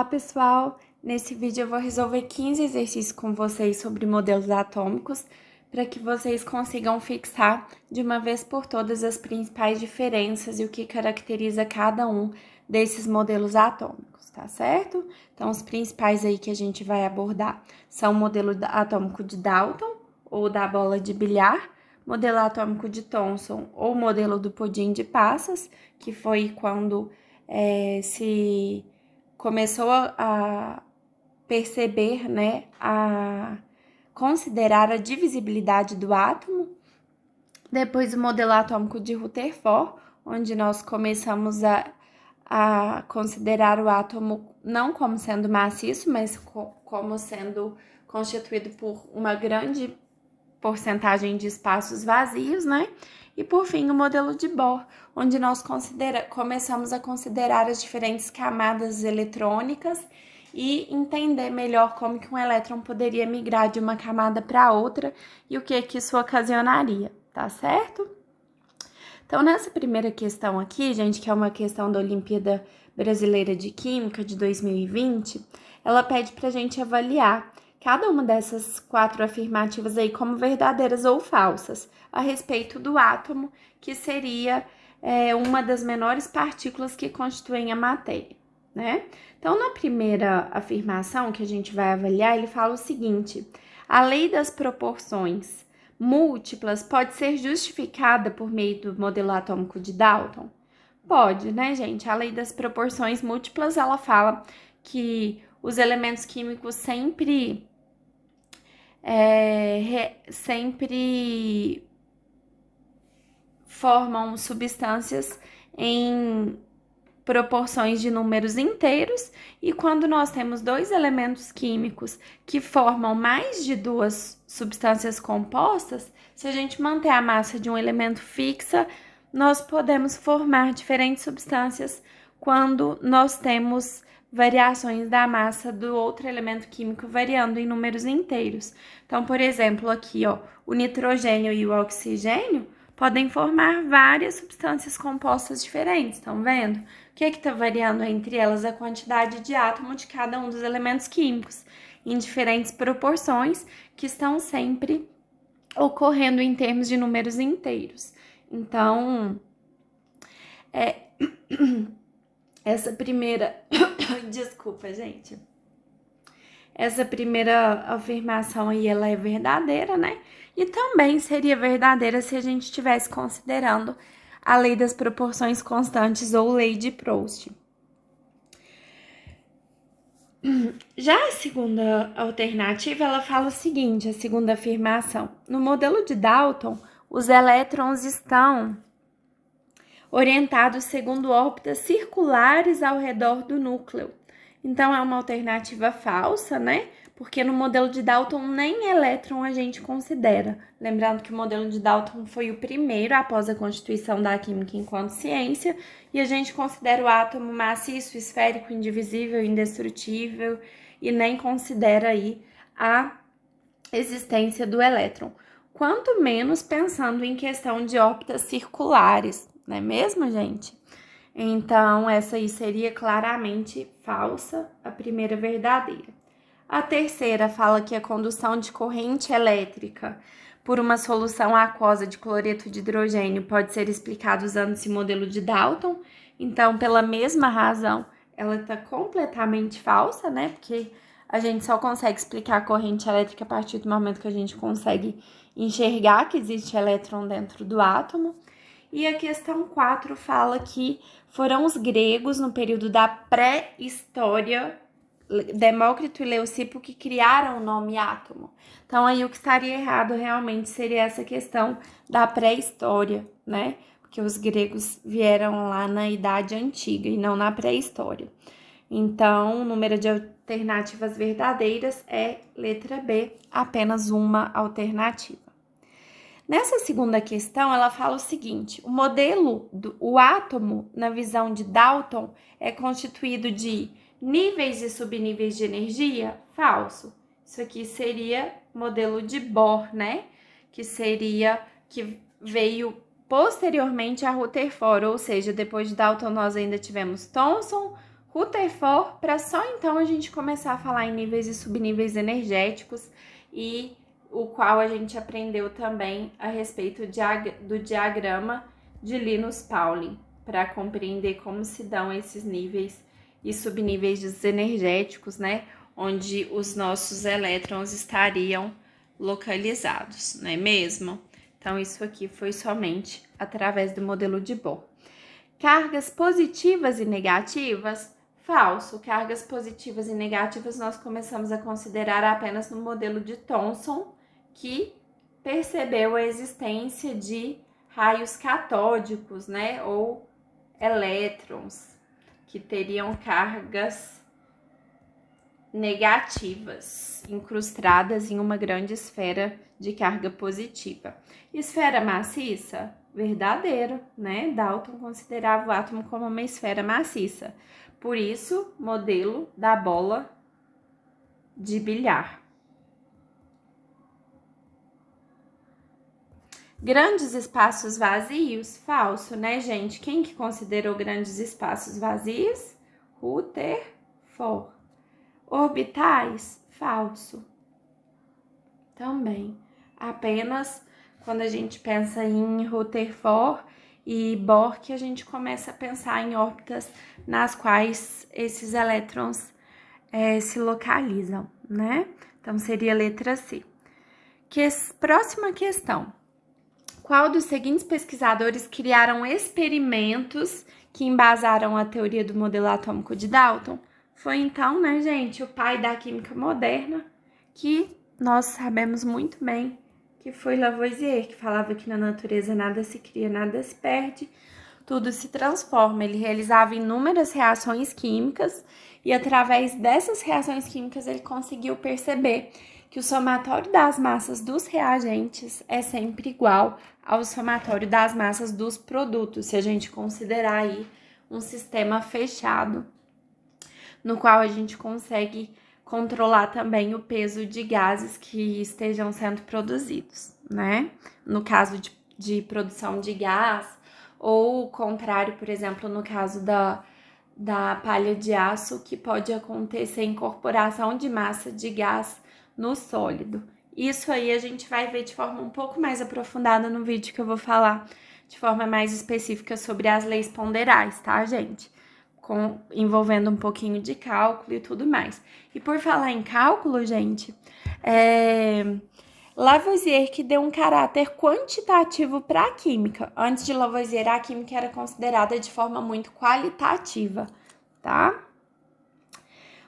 Olá pessoal, nesse vídeo eu vou resolver 15 exercícios com vocês sobre modelos atômicos para que vocês consigam fixar de uma vez por todas as principais diferenças e o que caracteriza cada um desses modelos atômicos, tá certo? Então os principais aí que a gente vai abordar são o modelo atômico de Dalton ou da bola de bilhar, modelo atômico de Thomson ou modelo do pudim de passas, que foi quando se começou a perceber, né, a considerar a divisibilidade do átomo. Depois o modelo atômico de Rutherford, onde nós começamos a considerar o átomo não como sendo maciço, mas como sendo constituído por uma grande porcentagem de espaços vazios, né? E por fim, o modelo de Bohr, onde nós começamos a considerar as diferentes camadas eletrônicas e entender melhor como que um elétron poderia migrar de uma camada para outra e o que isso ocasionaria, tá certo? Então, nessa primeira questão aqui, gente, que é uma questão da Olimpíada Brasileira de Química de 2020, ela pede para a gente avaliar cada uma dessas 4 afirmativas aí como verdadeiras ou falsas a respeito do átomo, que seria uma das menores partículas que constituem a matéria, né? Então, na primeira afirmação que a gente vai avaliar, ele fala o seguinte: a lei das proporções múltiplas pode ser justificada por meio do modelo atômico de Dalton? Pode, né, gente? A lei das proporções múltiplas, ela fala que os elementos químicos sempre formam substâncias em proporções de números inteiros, e quando nós temos 2 elementos químicos que formam mais de 2 substâncias compostas, se a gente manter a massa de um elemento fixa, nós podemos formar diferentes substâncias quando nós temos variações da massa do outro elemento químico variando em números inteiros. Então, por exemplo, aqui, ó, o nitrogênio e o oxigênio podem formar várias substâncias compostas diferentes, estão vendo? O que está variando entre elas? A quantidade de átomo de cada um dos elementos químicos, em diferentes proporções, que estão sempre ocorrendo em termos de números inteiros. Então, essa primeira... Desculpa, gente. Essa primeira afirmação aí, ela é verdadeira, né? E também seria verdadeira se a gente estivesse considerando a lei das proporções constantes ou lei de Proust. Já a segunda alternativa, ela fala o seguinte, a segunda afirmação: no modelo de Dalton, os elétrons estão orientados segundo órbitas circulares ao redor do núcleo. Então, é uma alternativa falsa, né? Porque no modelo de Dalton nem elétron a gente considera. Lembrando que o modelo de Dalton foi o primeiro após a constituição da química enquanto ciência, e a gente considera o átomo maciço, esférico, indivisível, indestrutível, e nem considera aí a existência do elétron. Quanto menos pensando em questão de órbitas circulares, não é mesmo, gente? Então, essa aí seria claramente falsa, a primeira verdadeira. A terceira fala que a condução de corrente elétrica por uma solução aquosa de cloreto de hidrogênio pode ser explicada usando esse modelo de Dalton. Então, pela mesma razão, ela está completamente falsa, né? Porque a gente só consegue explicar a corrente elétrica a partir do momento que a gente consegue enxergar que existe elétron dentro do átomo. E a questão 4 fala que foram os gregos, no período da pré-história, Demócrito e Leucipo, que criaram o nome átomo. Então, aí o que estaria errado realmente seria essa questão da pré-história, né? Porque os gregos vieram lá na Idade Antiga e não na pré-história. Então, o número de alternativas verdadeiras é letra B, apenas uma alternativa. Nessa segunda questão, ela fala o seguinte: o átomo, na visão de Dalton, é constituído de níveis e subníveis de energia? Falso. Isso aqui seria modelo de Bohr, né? Que veio posteriormente a Rutherford, ou seja, depois de Dalton nós ainda tivemos Thomson, Rutherford, para só então a gente começar a falar em níveis e subníveis energéticos, e o qual a gente aprendeu também a respeito do diagrama de Linus Pauling, para compreender como se dão esses níveis e subníveis energéticos, né? Onde os nossos elétrons estariam localizados, não é mesmo? Então, isso aqui foi somente através do modelo de Bohr. Cargas positivas e negativas? Falso. Cargas positivas e negativas nós começamos a considerar apenas no modelo de Thomson, que percebeu a existência de raios catódicos, né, ou elétrons, que teriam cargas negativas, incrustadas em uma grande esfera de carga positiva. Esfera maciça? Verdadeiro, né? Dalton considerava o átomo como uma esfera maciça. Por isso, modelo da bola de bilhar. Grandes espaços vazios? Falso, né, gente? Quem que considerou grandes espaços vazios? Rutherford. Orbitais? Falso. Também. Apenas quando a gente pensa em Rutherford e Bohr, que a gente começa a pensar em órbitas nas quais esses elétrons se localizam, né? Então, seria a letra C. Próxima questão. Qual dos seguintes pesquisadores criaram experimentos que embasaram a teoria do modelo atômico de Dalton? Foi então, né, gente, o pai da química moderna, que nós sabemos muito bem que foi Lavoisier, que falava que na natureza nada se cria, nada se perde, tudo se transforma. Ele realizava inúmeras reações químicas e através dessas reações químicas ele conseguiu perceber que o somatório das massas dos reagentes é sempre igual ao somatório das massas dos produtos, se a gente considerar aí um sistema fechado, no qual a gente consegue controlar também o peso de gases que estejam sendo produzidos, né? No caso de produção de gás, ou o contrário, por exemplo, no caso da palha de aço, que pode acontecer incorporação de massa de gás no sólido. Isso aí a gente vai ver de forma um pouco mais aprofundada no vídeo que eu vou falar de forma mais específica sobre as leis ponderais, tá, gente? Envolvendo um pouquinho de cálculo e tudo mais. E por falar em cálculo, gente, Lavoisier que deu um caráter quantitativo para a química. Antes de Lavoisier, a química era considerada de forma muito qualitativa, tá?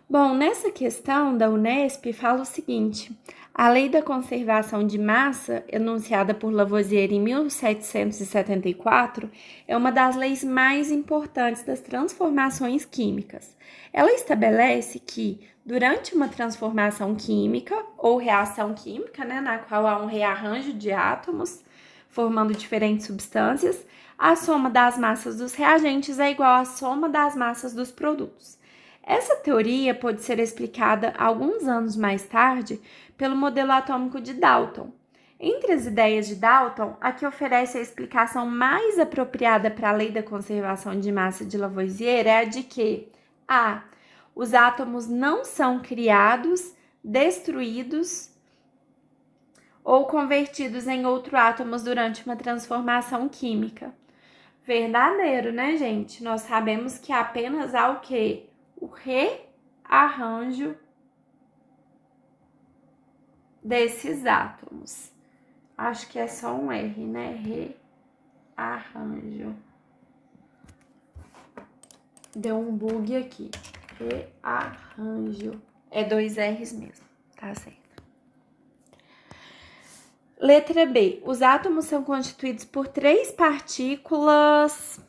Bom, nessa questão da Unesp fala o seguinte: a lei da conservação de massa, enunciada por Lavoisier em 1774, é uma das leis mais importantes das transformações químicas. Ela estabelece que, durante uma transformação química ou reação química, né, na qual há um rearranjo de átomos formando diferentes substâncias, a soma das massas dos reagentes é igual à soma das massas dos produtos. Essa teoria pode ser explicada alguns anos mais tarde pelo modelo atômico de Dalton. Entre as ideias de Dalton, a que oferece a explicação mais apropriada para a lei da conservação de massa de Lavoisier é a de que a. Os átomos não são criados, destruídos ou convertidos em outros átomos durante uma transformação química. Verdadeiro, né, gente? Nós sabemos que apenas há o quê? O rearranjo desses átomos. Acho que é só um R, né? Rearranjo. Deu um bug aqui. Rearranjo. É 2 R's mesmo, tá certo. Letra B. Os átomos são constituídos por 3 partículas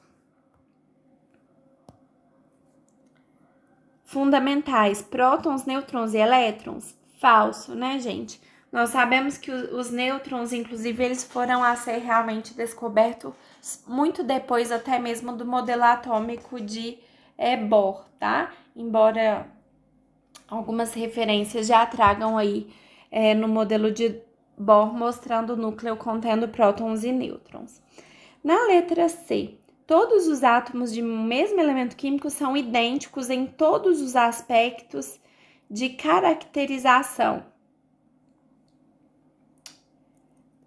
fundamentais: prótons, nêutrons e elétrons. Falso, né, gente? Nós sabemos que os nêutrons, inclusive, eles foram a ser realmente descobertos muito depois até mesmo do modelo atômico de Bohr, tá? Embora algumas referências já tragam aí no modelo de Bohr mostrando o núcleo contendo prótons e nêutrons. Na letra C, Todos os átomos de um mesmo elemento químico são idênticos em todos os aspectos de caracterização.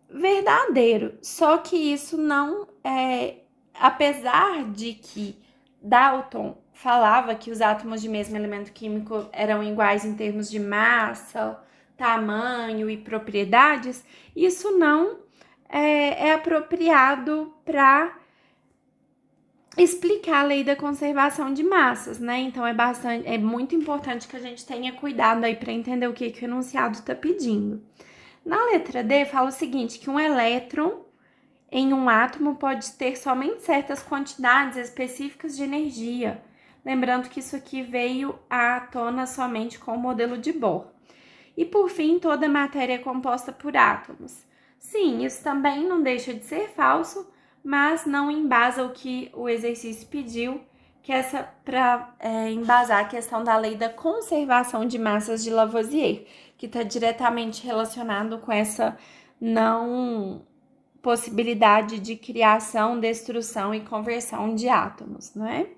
Verdadeiro, só que isso não é, apesar de que Dalton falava que os átomos de mesmo elemento químico eram iguais em termos de massa, tamanho e propriedades, isso não é apropriado para explicar a lei da conservação de massas, né? Então é muito importante que a gente tenha cuidado aí para entender o que o enunciado está pedindo. Na letra D fala o seguinte, que um elétron em um átomo pode ter somente certas quantidades específicas de energia. Lembrando que isso aqui veio à tona somente com o modelo de Bohr. E por fim, toda matéria é composta por átomos. Sim, isso também não deixa de ser falso, mas não embasa o que o exercício pediu, que é para embasar a questão da lei da conservação de massas de Lavoisier, que está diretamente relacionado com essa não possibilidade de criação, destruição e conversão de átomos, não é?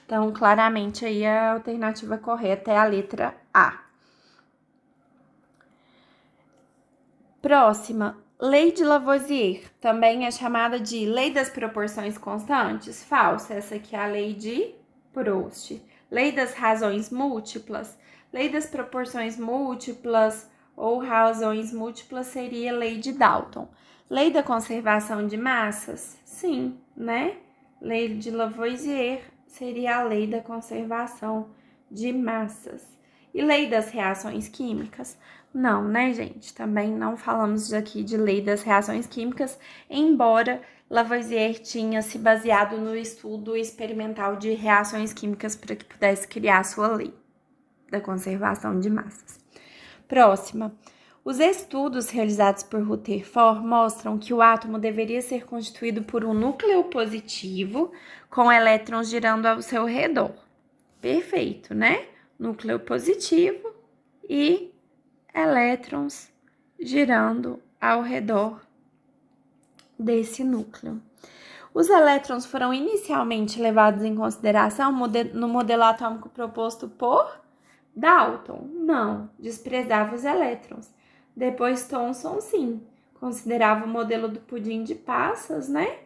Então, claramente aí a alternativa correta é a letra A. Próxima, lei de Lavoisier, também é chamada de lei das proporções constantes. Falsa, essa aqui é a lei de Proust. Lei das razões múltiplas. Lei das proporções múltiplas ou razões múltiplas seria lei de Dalton. Lei da conservação de massas? Sim, né? Lei de Lavoisier seria a lei da conservação de massas. E lei das reações químicas? Não, né, gente? Também não falamos aqui de lei das reações químicas, embora Lavoisier tinha se baseado no estudo experimental de reações químicas para que pudesse criar sua lei da conservação de massas. Próxima. Os estudos realizados por Rutherford mostram que o átomo deveria ser constituído por um núcleo positivo com elétrons girando ao seu redor. Perfeito, né? Núcleo positivo e elétrons girando ao redor desse núcleo. Os elétrons foram inicialmente levados em consideração no modelo atômico proposto por Dalton. Não, desprezava os elétrons. Depois Thomson, sim, considerava o modelo do pudim de passas, né?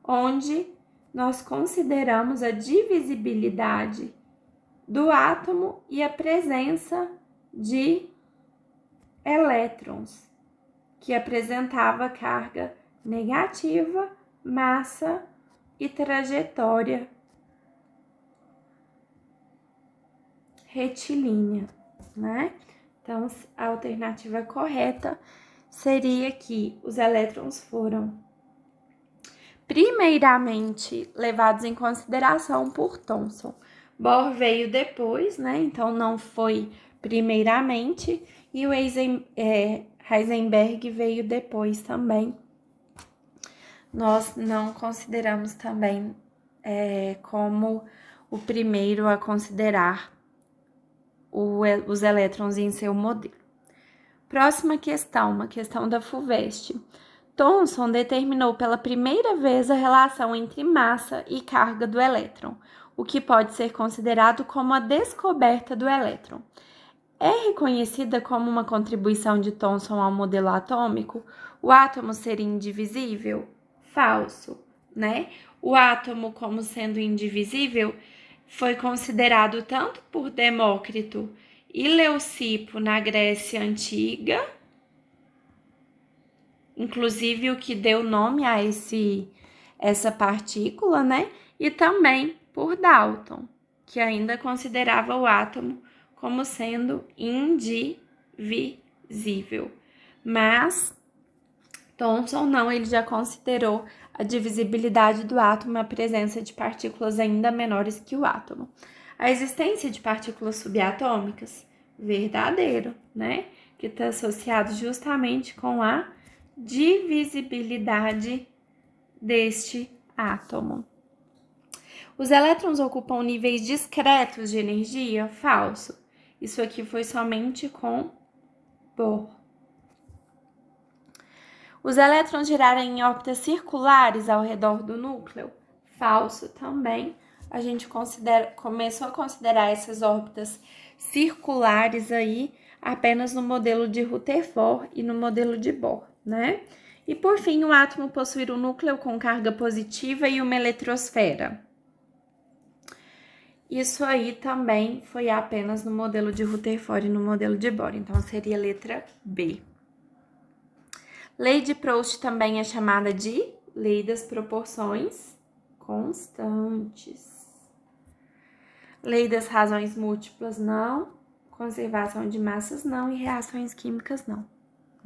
Onde nós consideramos a divisibilidade do átomo e a presença de elétrons, que apresentava carga negativa, massa e trajetória retilínea, né? Então, a alternativa correta seria que os elétrons foram primeiramente levados em consideração por Thomson. Bohr veio depois, né? Então, não foi primeiramente, e o Heisenberg veio depois também. Nós não consideramos também como o primeiro a considerar os elétrons em seu modelo. Próxima questão, uma questão da FUVEST. Thomson determinou pela primeira vez a relação entre massa e carga do elétron, o que pode ser considerado como a descoberta do elétron. É reconhecida como uma contribuição de Thomson ao modelo atômico o átomo ser indivisível? Falso, né? O átomo, como sendo indivisível, foi considerado tanto por Demócrito e Leucipo na Grécia Antiga, inclusive o que deu nome a essa partícula, né? E também por Dalton, que ainda considerava o átomo como sendo indivisível. Mas Thomson não, ele já considerou a divisibilidade do átomo e a presença de partículas ainda menores que o átomo. A existência de partículas subatômicas, verdadeiro, né? Que está associado justamente com a divisibilidade deste átomo. Os elétrons ocupam níveis discretos de energia? Falso. Isso aqui foi somente com Bohr. Os elétrons girarem em órbitas circulares ao redor do núcleo? falso também. A gente começou a considerar essas órbitas circulares aí apenas no modelo de Rutherford e no modelo de Bohr, né? E por fim, o átomo possui um núcleo com carga positiva e uma eletrosfera. Isso aí também foi apenas no modelo de Rutherford e no modelo de Bohr, então seria a letra B. Lei de Proust também é chamada de lei das proporções constantes. Lei das razões múltiplas, não. Conservação de massas, não. E reações químicas, não.